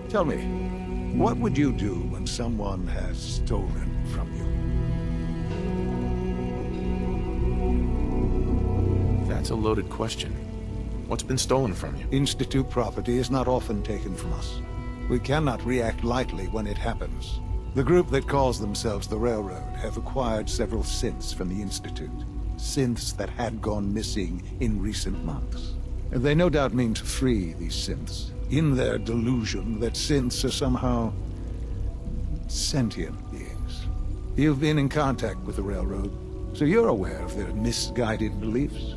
Tell me, what would you do when someone has stolen from you? That's a loaded question. What's been stolen from you? Institute property is not often taken from us. We cannot react lightly when it happens. The group that calls themselves the Railroad have acquired several synths from the Institute. Synths that had gone missing in recent months. And they no doubt mean to free these synths, in their delusion that synths are somehow sentient beings. You've been in contact with the Railroad, so you're aware of their misguided beliefs.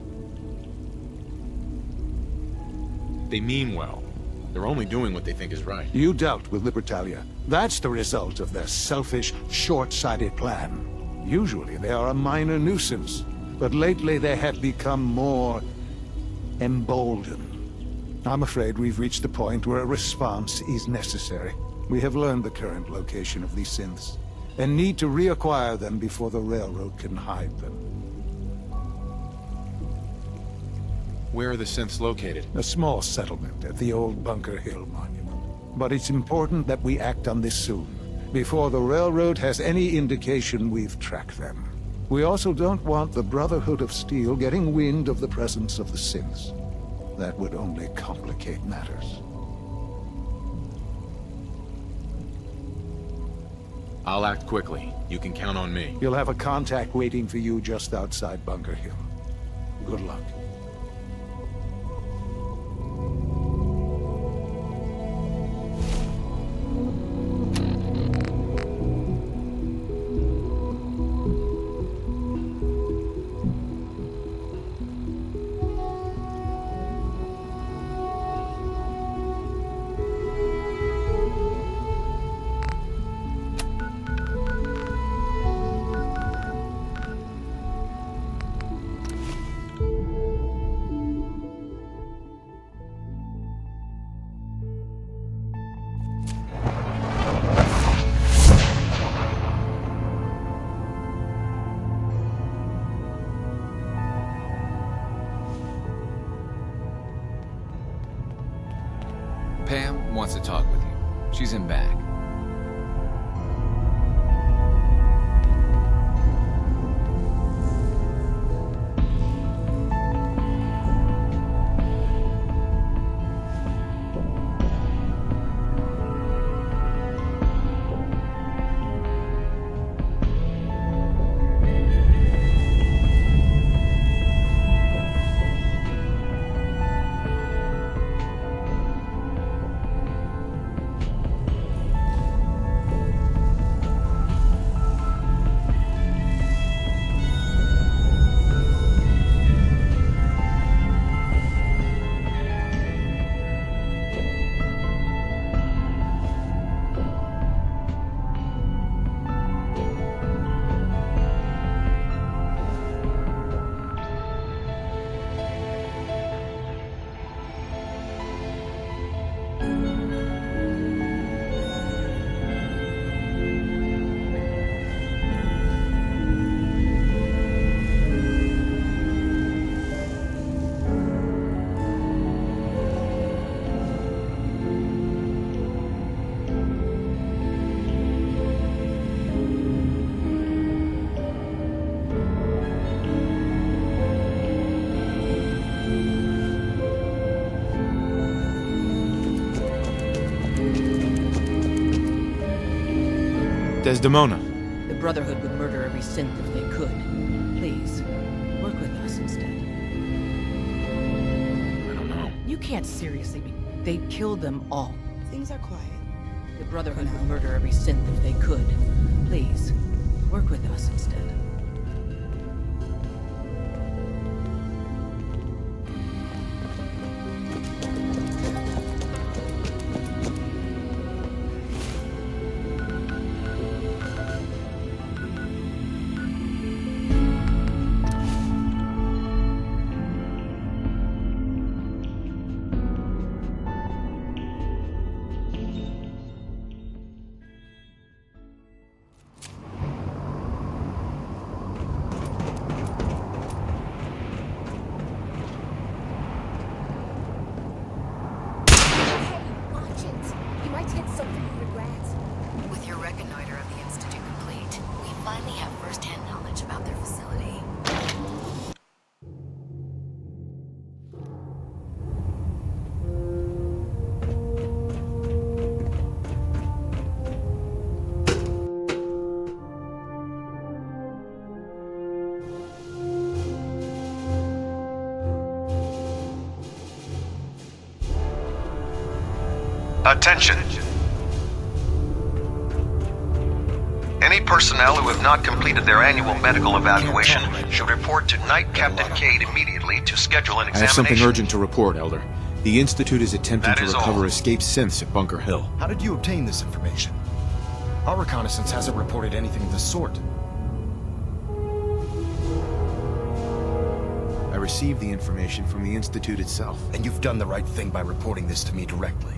They mean well. They're only doing what they think is right. You dealt with Libertalia. That's the result of their selfish, short-sighted plan. Usually they are a minor nuisance, but lately they have become more emboldened. I'm afraid we've reached the point where a response is necessary. We have learned the current location of these synths, and need to reacquire them before the Railroad can hide them. Where are the synths located? A small settlement at the old Bunker Hill Monument. But it's important that we act on this soon, before the Railroad has any indication we've tracked them. We also don't want the Brotherhood of Steel getting wind of the presence of the synths. That would only complicate matters. I'll act quickly. You can count on me. You'll have a contact waiting for you just outside Bunker Hill. Good luck. Pam wants to talk with you. She's in back. Desdemona. The Brotherhood would murder every synth if they could. Please, work with us instead. I don't know. You can't seriously be... They'd kill them all. Things are quiet. The Brotherhood would murder every synth if they could. Please, work with us instead. finally have first-hand knowledge about their facility. Attention. Any personnel who have not completed their annual medical evaluation should report to Knight Captain Cade immediately to schedule an I have examination. something urgent to report, Elder. The Institute is attempting That to is recover all. escaped synths at Bunker Hill. How did you obtain this information? Our reconnaissance hasn't reported anything of the sort. I received the information from the Institute itself. And you've done the right thing by reporting this to me directly.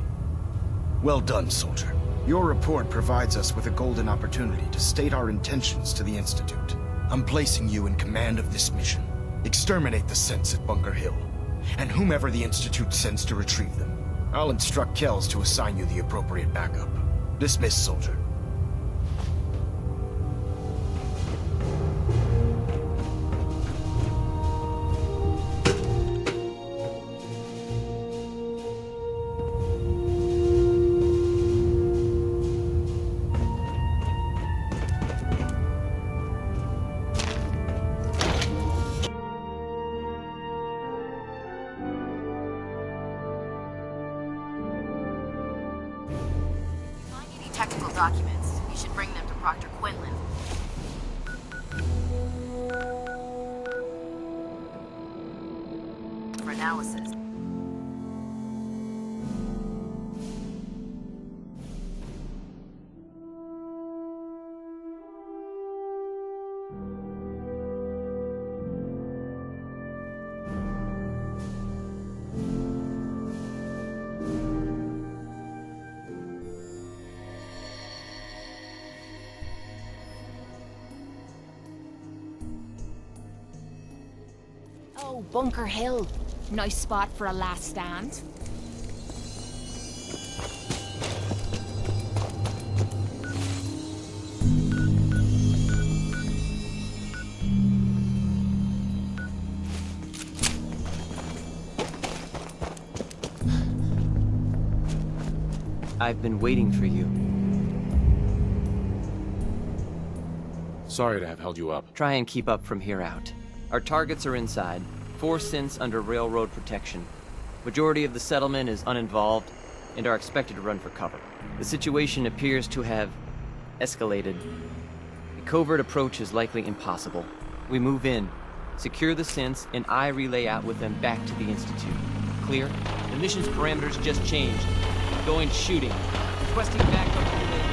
Well done, soldier. Your report provides us with a golden opportunity to state our intentions to the Institute. I'm placing you in command of this mission. Exterminate the synths at Bunker Hill, and whomever the Institute sends to retrieve them. I'll instruct Kells to assign you the appropriate backup. Dismissed, soldier. Find any technical documents. You should bring them to Proctor Quinlan. For analysis. Oh, Bunker Hill. Nice spot for a last stand. I've been waiting for you. Sorry to have held you up. Try and keep up from here out. Our targets are inside. 4 synths under railroad protection. Majority of the settlement is uninvolved and are expected to run for cover. The situation appears to have escalated. A covert approach is likely impossible. We move in, secure the synths, and I relay out with them back to the Institute. Clear? The mission's parameters just changed. Going shooting. Requesting backup relay man.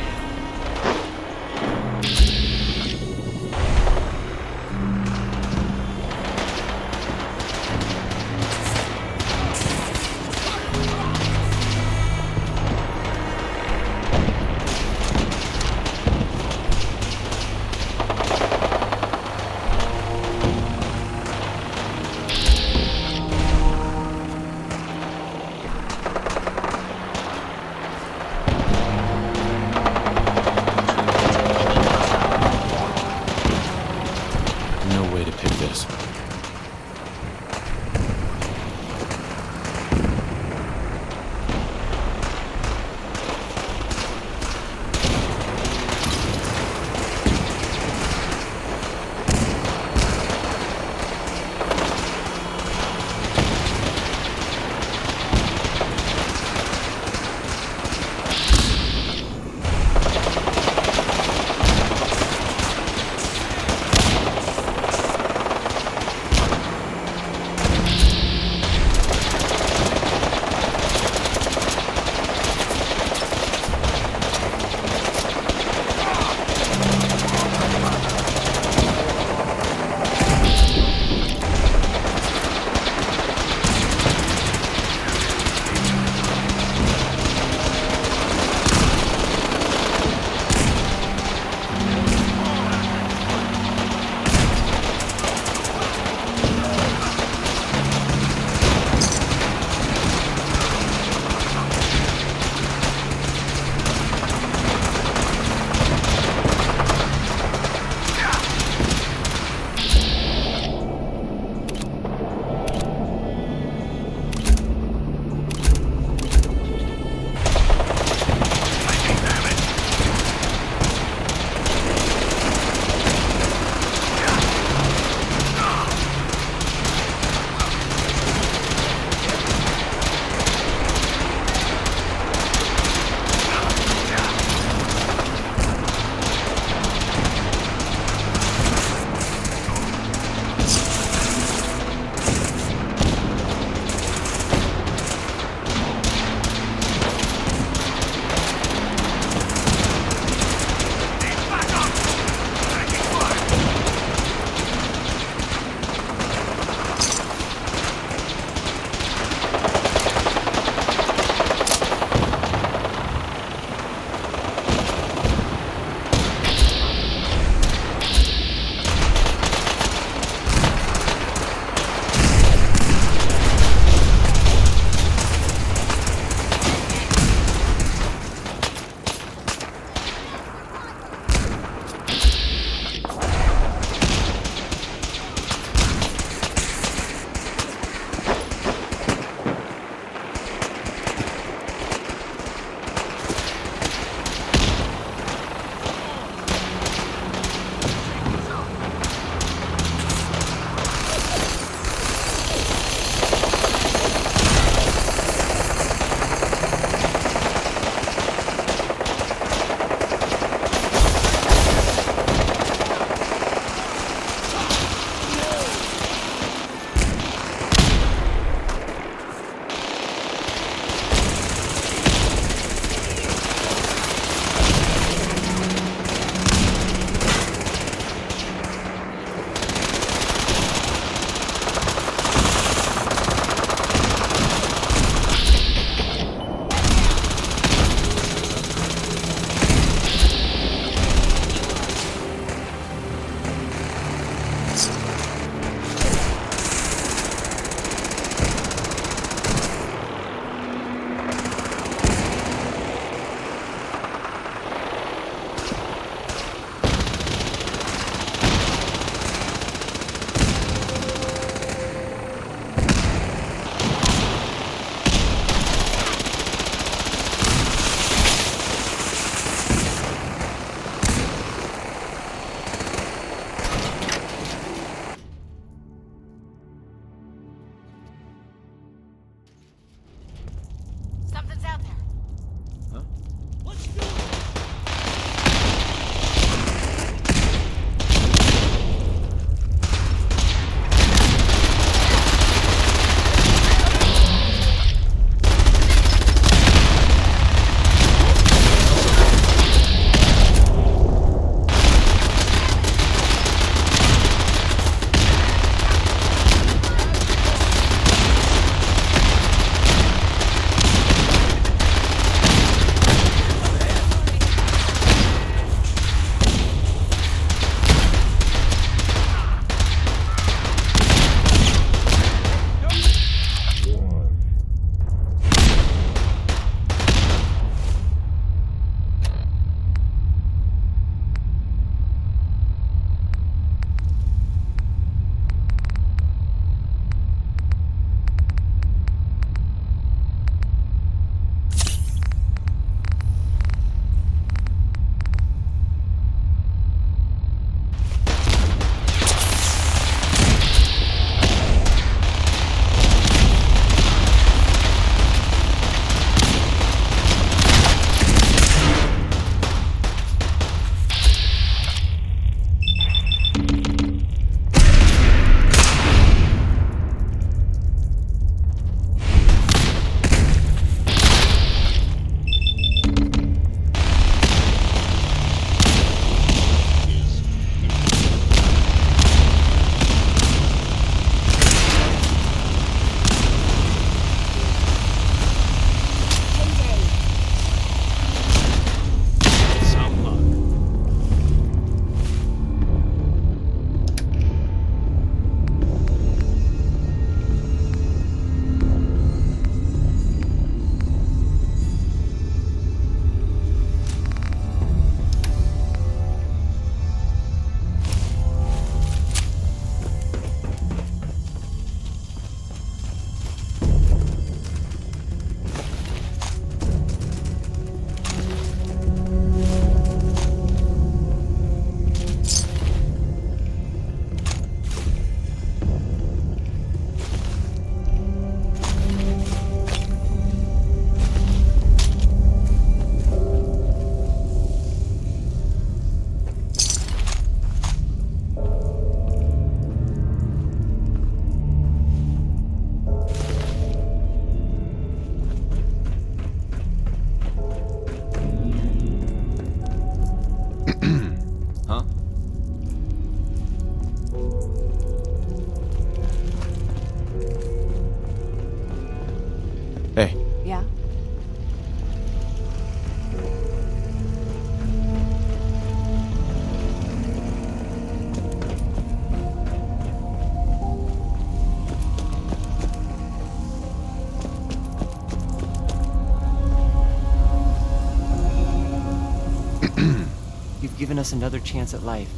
You've given us another chance at life.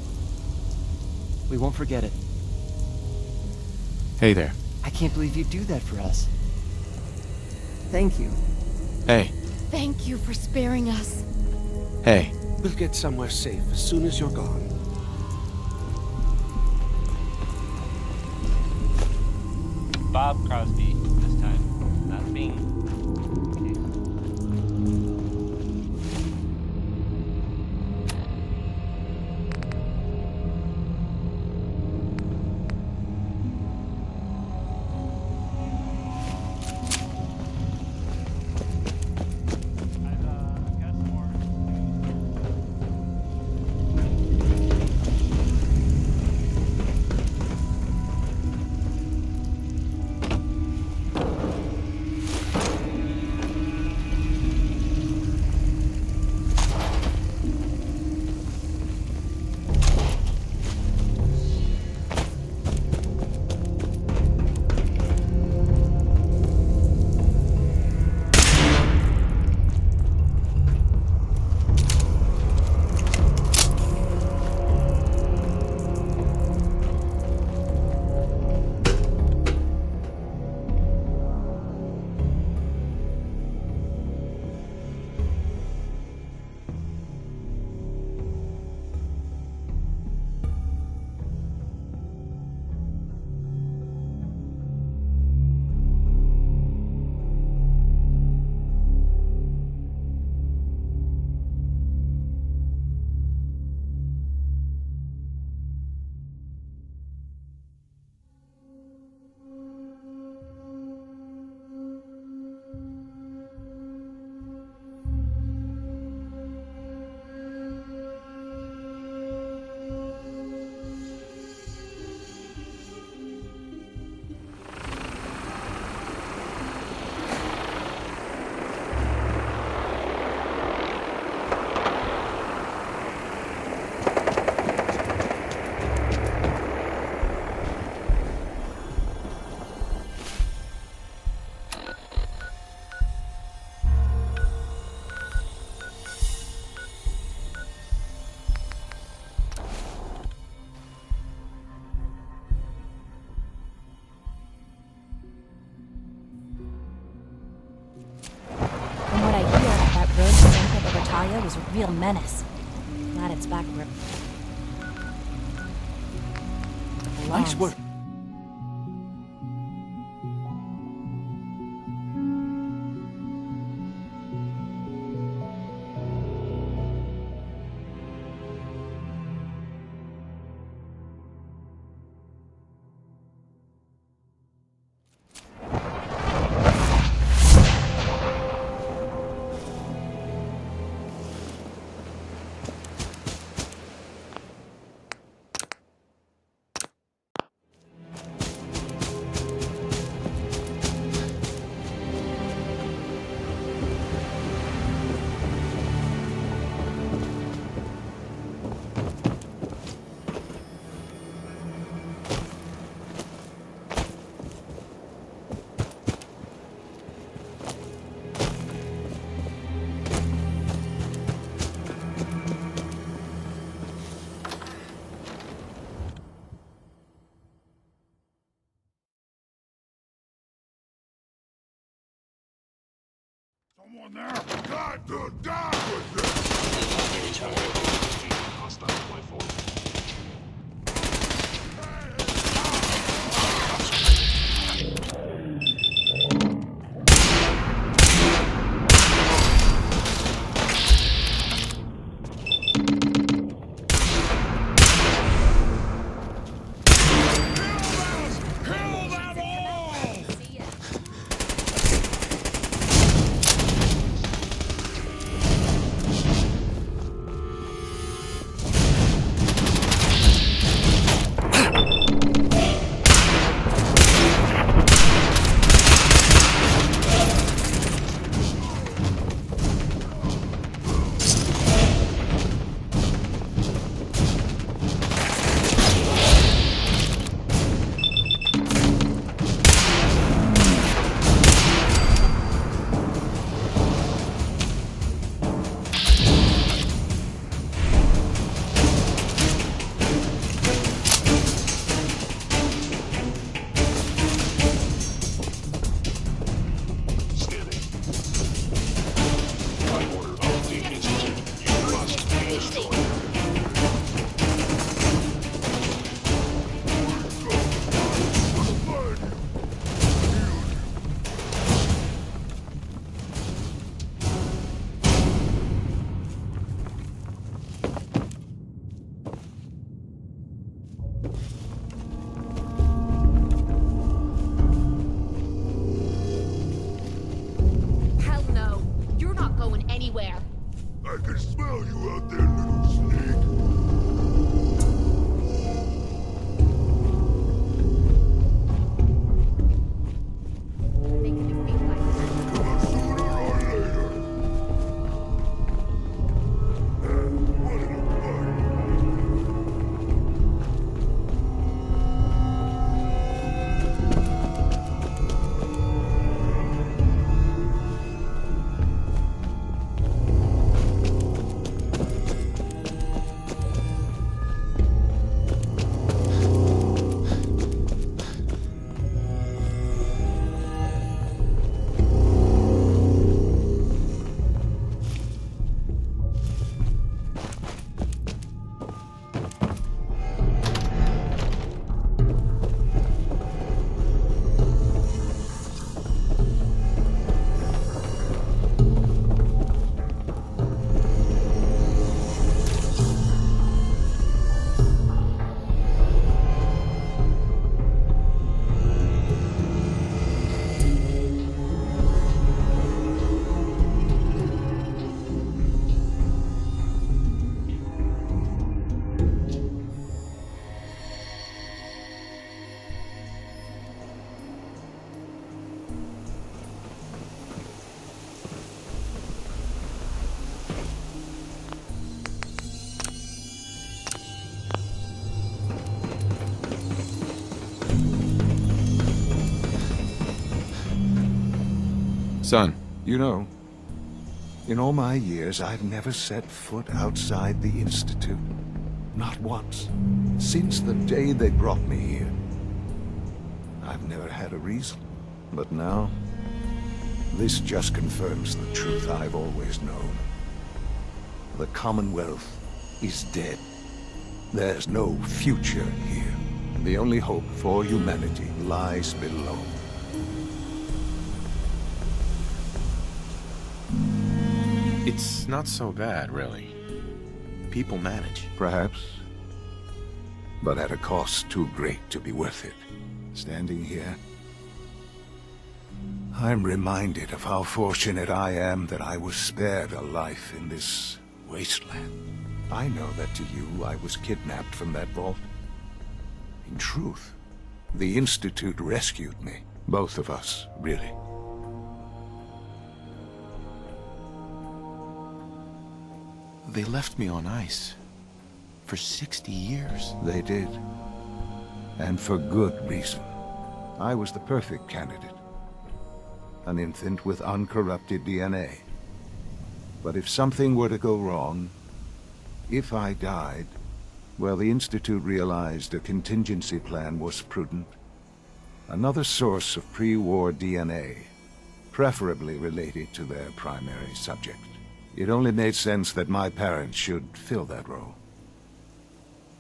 We won't forget it. Hey there. I can't believe you'd do that for us. Thank you. Hey. Thank you for sparing us. Hey. We'll get somewhere safe as soon as you're gone. Bob Crosby this time, not Bing. From what I hear, that road to Santa Libertalia was a real menace. Glad it's back where... Nice work. Someone there? Got to die with this! Hostile platform. Son. You know, in all my years, I've never set foot outside the Institute. Not once. Since the day they brought me here. I've never had a reason. But now, this just confirms the truth I've always known. The Commonwealth is dead. There's no future here. The only hope for humanity lies below. It's not so bad, really. People manage. Perhaps. But at a cost too great to be worth it. Standing here, I'm reminded of how fortunate I am that I was spared a life in this wasteland. I know that to you, I was kidnapped from that vault. In truth, the Institute rescued me. Both of us, really. They left me on ice. For 60 years. They did. And for good reason. I was the perfect candidate. An infant with uncorrupted DNA. But if something were to go wrong, if I died, well, the Institute realized a contingency plan was prudent. Another source of pre-war DNA, preferably related to their primary subject. It only made sense that my parents should fill that role.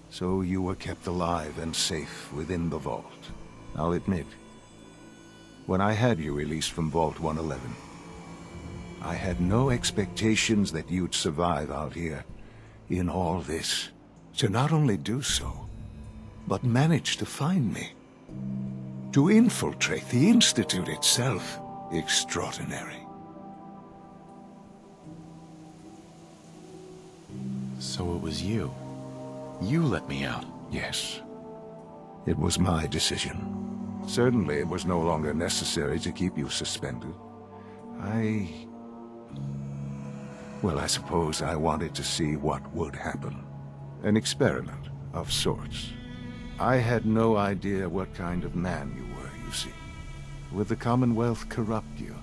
So you were kept alive and safe within the vault. I'll admit, when I had you released from Vault 111, I had no expectations that you'd survive out here in all this. To not only do so, but manage to find me. To infiltrate the Institute itself. Extraordinary. So it was you. You let me out. Yes. It was my decision. Certainly it was no longer necessary to keep you suspended. Well, I suppose I wanted to see what would happen. An experiment of sorts. I had no idea what kind of man you were, you see. Would the Commonwealth corrupt you?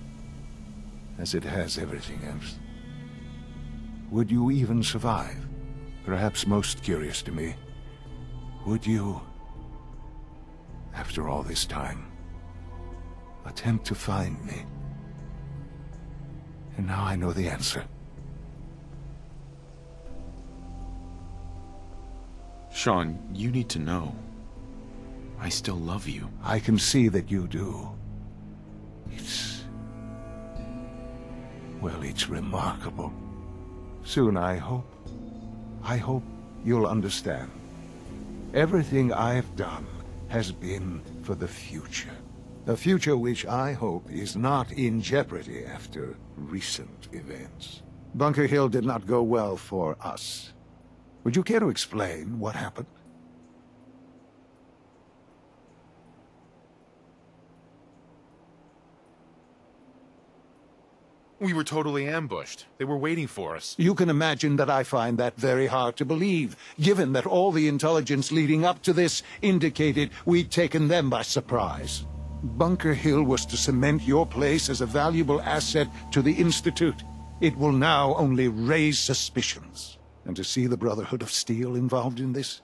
As it has everything else? Would you even survive? Perhaps most curious to me, would you, after all this time, attempt to find me? And now I know the answer. Sean, you need to know. I still love you. I can see that you do. Well, it's remarkable. Soon, I hope you'll understand. Everything I've done has been for the future. A future which I hope is not in jeopardy after recent events. Bunker Hill did not go well for us. Would you care to explain what happened? We were totally ambushed. They were waiting for us. You can imagine that I find that very hard to believe, given that all the intelligence leading up to this indicated we'd taken them by surprise. Bunker Hill was to cement your place as a valuable asset to the Institute. It will now only raise suspicions. And to see the Brotherhood of Steel involved in this?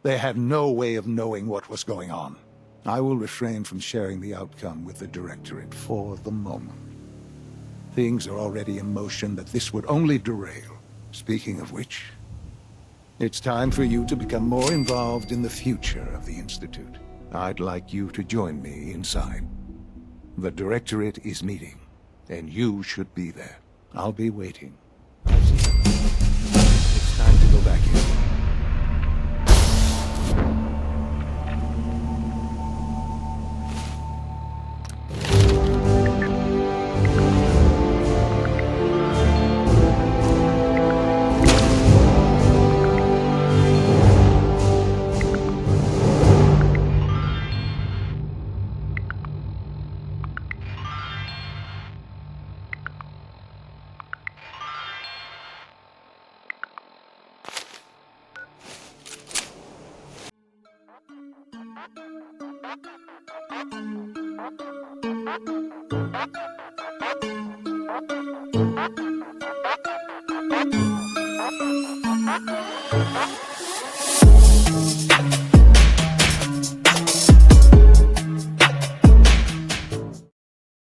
They had no way of knowing what was going on. I will refrain from sharing the outcome with the Directorate for the moment. Things are already in motion that this would only derail. Speaking of which, it's time for you to become more involved in the future of the Institute. I'd like you to join me inside. The Directorate is meeting, and you should be there. I'll be waiting. It's time to go back in.